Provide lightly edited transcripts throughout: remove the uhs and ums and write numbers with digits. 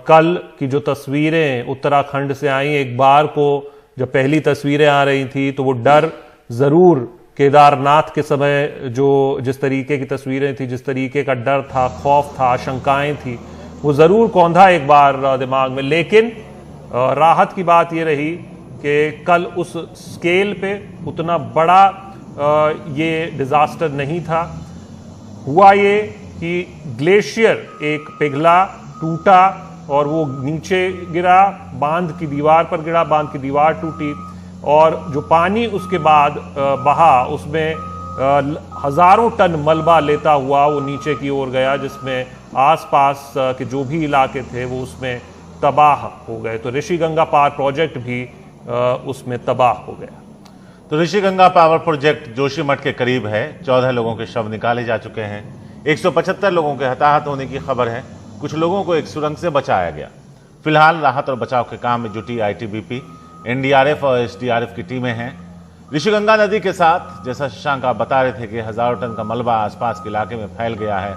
कल की जो तस्वीरें उत्तराखंड से आई, एक बार को जब पहली तस्वीरें आ रही थी तो वो डर जरूर केदारनाथ के समय जो जिस तरीके की तस्वीरें थी, जिस तरीके का डर था, खौफ था, आशंकाएं थी, वो जरूर कौंधा एक बार दिमाग में। लेकिन राहत की बात ये रही कि कल उस स्केल पे उतना बड़ा ये डिजास्टर नहीं था। हुआ ये कि ग्लेशियर एक पिघला, टूटा और वो नीचे गिरा, बांध की दीवार पर गिरा, बांध की दीवार टूटी और जो पानी उसके बाद बहा उसमें हजारों टन मलबा लेता हुआ वो नीचे की ओर गया, जिसमें आसपास के जो भी इलाके थे वो उसमें तबाह हो गए। तो ऋषिगंगा पावर प्रोजेक्ट भी उसमें तबाह हो गया। तो ऋषिगंगा पावर प्रोजेक्ट जोशीमठ के करीब है। 14 लोगों के शव निकाले जा चुके हैं। 175 लोगों के हताहत होने की खबर है। कुछ लोगों को एक सुरंग से बचाया गया। फिलहाल राहत और बचाव के काम में जुटी आईटीबीपी, एनडीआरएफ और एसडीआरएफ की टीमें हैं। ऋषिगंगा नदी के साथ, जैसा शशांक आप बता रहे थे, कि हजारों टन का मलबा आसपास के इलाके में फैल गया है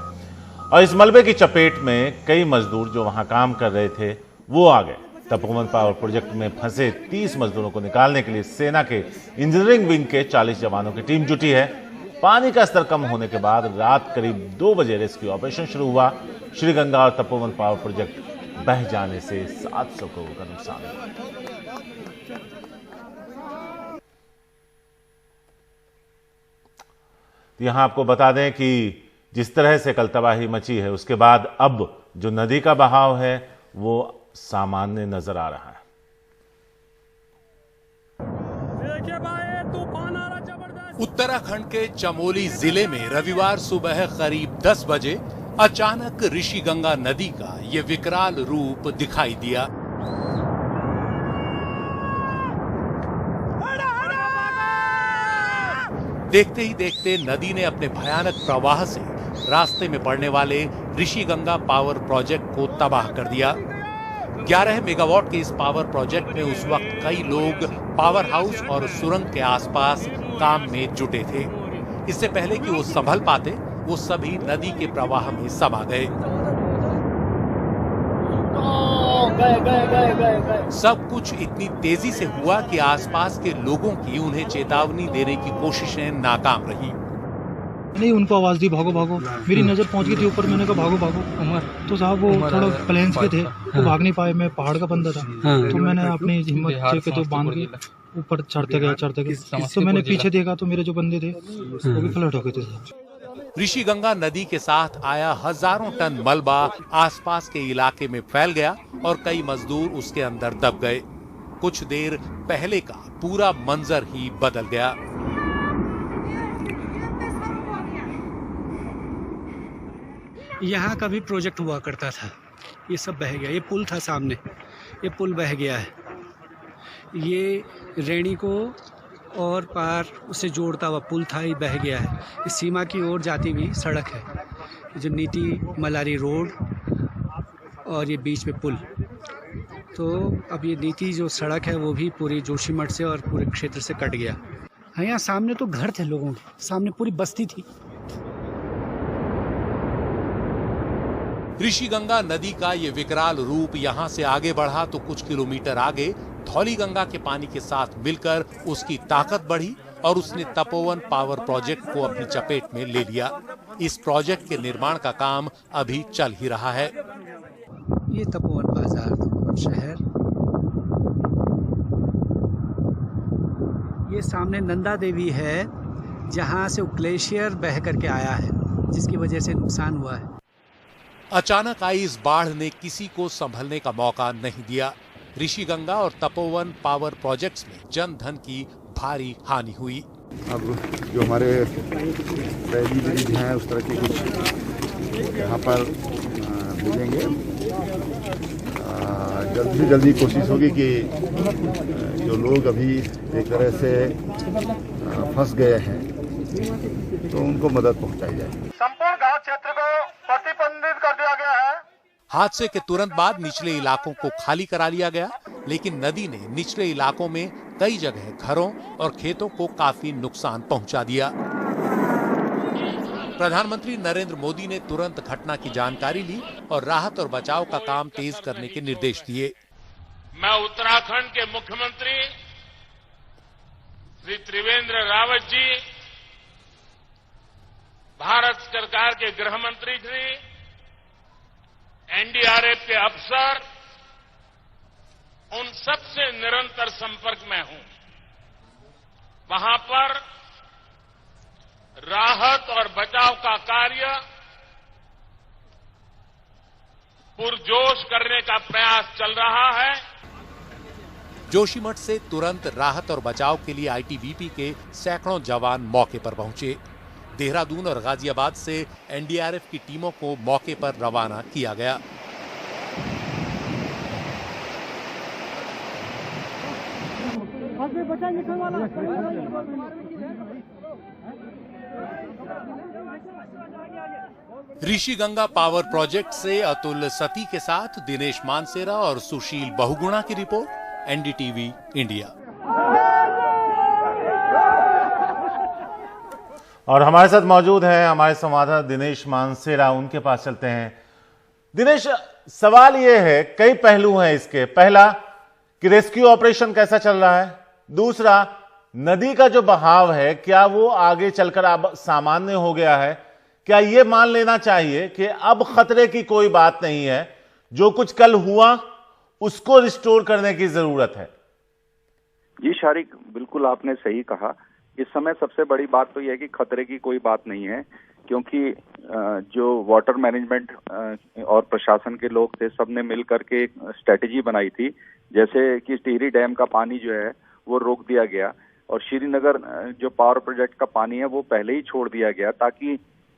और इस मलबे की चपेट में कई मजदूर जो वहां काम कर रहे थे वो आ गए। तपोवन पावर प्रोजेक्ट में फंसे 30 मजदूरों को निकालने के लिए सेना के इंजीनियरिंग विंग के 40 जवानों की टीम जुटी है। पानी का स्तर कम होने के बाद रात करीब 2 बजे रेस्क्यू ऑपरेशन शुरू हुआ। श्रीगंगा और तपोवन पावर प्रोजेक्ट बह जाने से 700 करोड़ का नुकसान हुआ। यहां आपको बता दें कि जिस तरह से कल तबाही मची है, उसके बाद अब जो नदी का बहाव है वो सामान्य नजर आ रहा है। उत्तराखंड के चमोली जिले में रविवार सुबह करीब 10 बजे अचानक ऋषिगंगा नदी का ये विकराल रूप दिखाई दिया। देखते ही देखते नदी ने अपने भयानक प्रवाह से रास्ते में पड़ने वाले ऋषिगंगा पावर प्रोजेक्ट को तबाह कर दिया। 11 मेगावाट के इस पावर प्रोजेक्ट में उस वक्त कई लोग पावर हाउस और सुरंग के आसपास काम में जुटे थे। इससे पहले कि वो संभल पाते, वो सभी नदी के प्रवाह में समा गए। सब कुछ इतनी तेजी से हुआ कि आसपास के लोगों की उन्हें चेतावनी देने की कोशिशें नाकाम रही। नहीं, उनको आवाज दी, भागो भागो। मेरी नजर पहुंच गई थी ऊपर, मैंने कहा भागो भागो उमर। तो साहब वो थोड़ा प्लेन्स के थे, वो भाग नहीं पाए। मैं पहाड़ का बंदा था, तो मैंने अपनी हिम्मत के तो बांध के ऊपर चढ़ते गया। तो मैंने पीछे देखा तो मेरे जो बंदे थे वो भी फ्लड हो गए थे। ऋषिगंगा नदी के साथ आया हजारों टन मलबा आसपास के इलाके में फैल गया और कई मजदूर उसके अंदर दब गए। कुछ देर पहले का पूरा मंजर ही बदल गया। यहाँ का भी प्रोजेक्ट हुआ करता था, ये सब बह गया। ये पुल था सामने, ये पुल बह गया है। ये रैणी को और पार उसे जोड़ता हुआ पुल था, ये बह गया है। इस सीमा की ओर जाती हुई सड़क है, जो नीति मलारी रोड और ये बीच में पुल। तो अब ये नीति जो सड़क है वो भी पूरी जोशीमठ से और पूरे क्षेत्र से कट गया। हाँ, यहाँ सामने तो घर थे लोगों के, सामने पूरी बस्ती थी। ऋषिगंगा नदी का ये विकराल रूप यहाँ से आगे बढ़ा तो कुछ किलोमीटर आगे धौलीगंगा के पानी के साथ मिलकर उसकी ताकत बढ़ी और उसने तपोवन पावर प्रोजेक्ट को अपनी चपेट में ले लिया। इस प्रोजेक्ट के निर्माण का काम अभी चल ही रहा है। ये तपोवन बाजार, तपोवन शहर, ये सामने नंदा देवी है, जहाँ से ग्लेशियर बह करके आया है, जिसकी वजह से नुकसान हुआ है। अचानक आई इस बाढ़ ने किसी को संभलने का मौका नहीं दिया। ऋषिगंगा और तपोवन पावर प्रोजेक्ट्स में जन धन की भारी हानि हुई। अब जो हमारे पहली ब्रिज हैं उस तरह के कुछ यहाँ पर भेजेंगे। जल्दी से जल्दी कोशिश होगी कि जो लोग अभी एक तरह से फंस गए हैं तो उनको मदद पहुँचाई जाए। संपूर्ण घाट क्षेत्र को प्रतिबंधित कर दिया गया है। हादसे के तुरंत बाद निचले इलाकों को खाली करा लिया गया, लेकिन नदी ने निचले इलाकों में कई जगह घरों और खेतों को काफी नुकसान पहुंचा दिया। प्रधानमंत्री नरेंद्र मोदी ने तुरंत घटना की जानकारी ली और राहत और बचाव का काम तेज करने के निर्देश दिए। मैं उत्तराखंड के मुख्यमंत्री श्री त्रिवेंद्र रावत जी, भारत सरकार के गृह मंत्री श्री, एनडीआरएफ के अफसर, उन सबसे निरंतर संपर्क में हूं। वहां पर राहत और बचाव का कार्य पुरजोश करने का प्रयास चल रहा है। जोशीमठ से तुरंत राहत और बचाव के लिए आईटीबीपी के सैकड़ों जवान मौके पर पहुंचे। देहरादून और गाजियाबाद से एनडीआरएफ की टीमों को मौके पर रवाना किया गया। ऋषिगंगा पावर प्रोजेक्ट से अतुल सती के साथ दिनेश मानसेरा और सुशील बहुगुणा की रिपोर्ट, एनडीटीवी इंडिया। और हमारे साथ मौजूद हैं हमारे संवाददाता दिनेश मानसेरा, उनके पास चलते हैं। दिनेश, सवाल यह है, कई पहलू हैं इसके। पहला कि रेस्क्यू ऑपरेशन कैसा चल रहा है, दूसरा नदी का जो बहाव है क्या वो आगे चलकर अब सामान्य हो गया है, क्या ये मान लेना चाहिए कि अब खतरे की कोई बात नहीं है, जो कुछ कल हुआ उसको रिस्टोर करने की जरूरत है? जी शारिक, बिल्कुल आपने सही कहा। इस समय सबसे बड़ी बात तो यह है कि खतरे की कोई बात नहीं है, क्योंकि जो वाटर मैनेजमेंट और प्रशासन के लोग थे, सबने मिलकर के एक स्ट्रेटेजी बनाई थी। जैसे कि टिहरी डैम का पानी जो है वो रोक दिया गया और श्रीनगर जो पावर प्रोजेक्ट का पानी है वो पहले ही छोड़ दिया गया, ताकि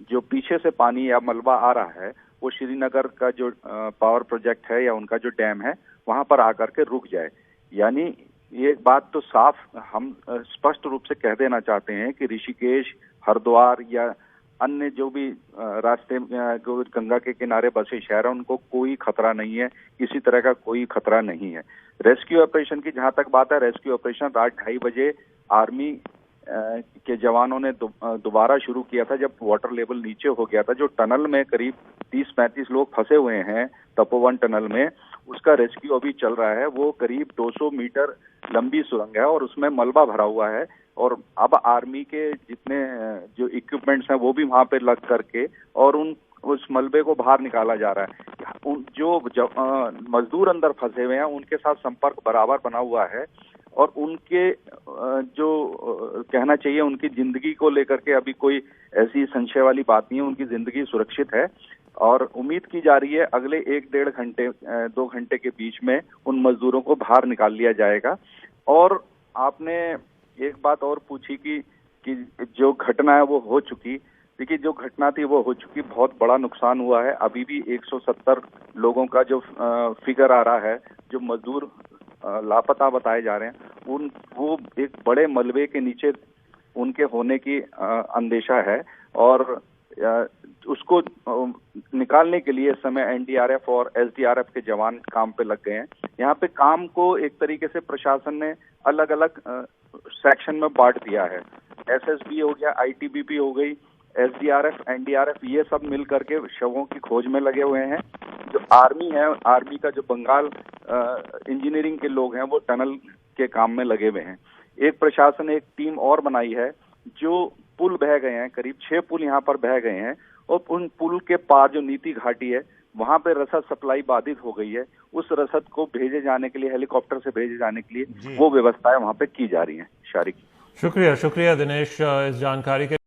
जो पीछे से पानी या मलबा आ रहा है वो श्रीनगर का जो पावर प्रोजेक्ट है या उनका जो डैम है वहां पर आकर के रुक जाए। यानी ये बात तो साफ हम स्पष्ट रूप से कह देना चाहते हैं कि ऋषिकेश, हरिद्वार या अन्य जो भी रास्ते गंगा के किनारे बसे शहर हैं उनको कोई खतरा नहीं है, किसी तरह का कोई खतरा नहीं है। रेस्क्यू ऑपरेशन की जहां तक बात है, रेस्क्यू ऑपरेशन रात 2:30 बजे आर्मी के जवानों ने दोबारा शुरू किया था, जब वाटर लेवल नीचे हो गया था। जो टनल में करीब 30-35 लोग फंसे हुए हैं तपोवन टनल में, उसका रेस्क्यू अभी चल रहा है। वो करीब 200 मीटर लंबी सुरंग है और उसमें मलबा भरा हुआ है और अब आर्मी के जितने जो इक्विपमेंट्स हैं वो भी वहां पे लग करके और उस मलबे को बाहर निकाला जा रहा है। जो मजदूर अंदर फंसे हुए हैं उनके साथ संपर्क बराबर बना हुआ है और उनके जो कहना चाहिए उनकी जिंदगी को लेकर के अभी कोई ऐसी संशय वाली बात नहीं है, उनकी जिंदगी सुरक्षित है और उम्मीद की जा रही है अगले 1-1.5 घंटे 2 घंटे के बीच में उन मजदूरों को बाहर निकाल लिया जाएगा। और आपने एक बात और पूछी कि जो घटना है वो हो चुकी। देखिए, जो घटना थी वो हो चुकी, बहुत बड़ा नुकसान हुआ है। अभी भी 170 लोगों का जो फिगर आ रहा है, जो मजदूर लापता बताए जा रहे हैं, वो एक बड़े मलबे के नीचे उनके होने की अंदेशा है और उसको निकालने के लिए इस समय एनडीआरएफ और एसडीआरएफ के जवान काम पे लग गए हैं। यहाँ पे काम को एक तरीके से प्रशासन ने अलग अलग सेक्शन में बांट दिया है। एसएसबी हो गया, आईटीबीपी हो गई, एसडीआरएफ, एनडीआरएफ, ये सब मिल करके शवों की खोज में लगे हुए हैं। जो आर्मी है, आर्मी का जो बंगाल इंजीनियरिंग के लोग हैं वो टनल के काम में लगे हुए हैं। एक प्रशासन ने एक टीम और बनाई है, जो पुल बह गए हैं, करीब 6 पुल यहाँ पर बह गए हैं और उन पुल के पार जो नीति घाटी है वहां पे रसद सप्लाई बाधित हो गई है। उस रसद को भेजे जाने के लिए, हेलीकॉप्टर से भेजे जाने के लिए वो व्यवस्थाएं वहां पे की जा रही हैं। शारिक, शुक्रिया दिनेश इस जानकारी के